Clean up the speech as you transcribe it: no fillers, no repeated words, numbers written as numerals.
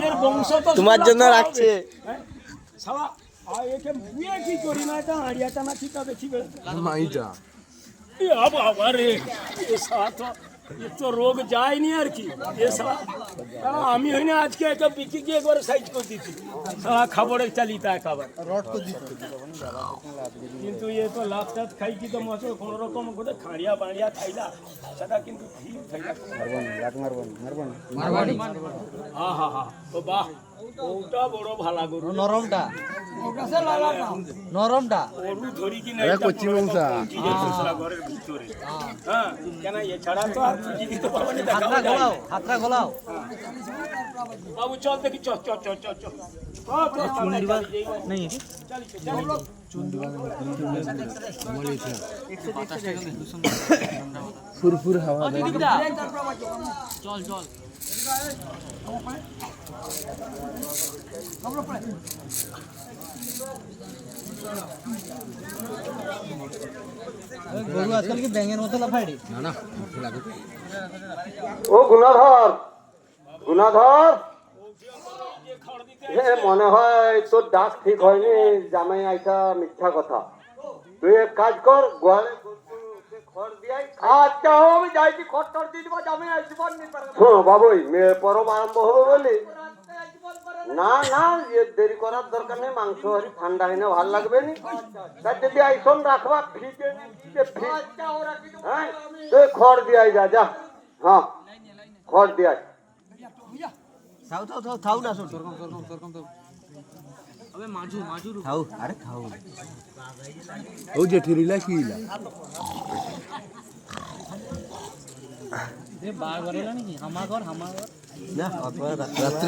এর বংশ তো তোমার জন্য রাখছে। সালা একে বিয়ে কি করি না এটা আড়িয়াটা না কি তবে কি মাইটা বাবা রে এ সালা তো এ তো রোগ যায়নি আর কি এ সালা আমি হইনা আজকে একটা বিকি গিয়ে করে সাইজ করে দিচ্ছি সালা খাবারের চালিতা খাবার কিন্তু এ তো লাভ টাভ খাই কি তো মাছ কোনো রকম করে খাড়িয়া বাড়িয়া খাইলা সেটা কিন্তু ঠিক খাইলা হ্যাঁ হ্যাঁ হ্যাঁ ও বাহ ওটা বড় ভালা গরু নরমটা গরু ধরি কি না কচি মাংসা ঘরের ভিতরে হ্যাঁ কেন এছাড়া তো আর খুঁজি দিতে পারবো না হাতটা গোলাও বাবু চল দেখি চল চল চল চল চল ফুরফুর হাওয়া চল চল গরু আজকাল কি ব্যাঙের মতো লাফাইড়ি না না ও গুণাধর মনে হয় তোর ডাক ঠিক হয়নি জামাই আইসা মিথ্যা কথা তুই এক কাজ কর গোয়ালে খড় দিয়াই আচ্ছা আমি যাইছি খড় টড় দিয়ে দিবা জামাই আসব বাবুই পরব আরম্ভ হবে বলি না না দেরি করার দরকার নেই মাংস হরি ঠান্ডা হয় না ভাল লাগবে নি যদি আইসন রাখবা ফ্রিজে হ্যাঁ তুই খড় দিয়াই যা হ্যাঁ খড় দিয়াই থাও না শোন আবে মাজু খাও আরে খাও ও জেঠি রিলা কিলা এ বার গরেলা নাকি হামা ঘর না রাত্রে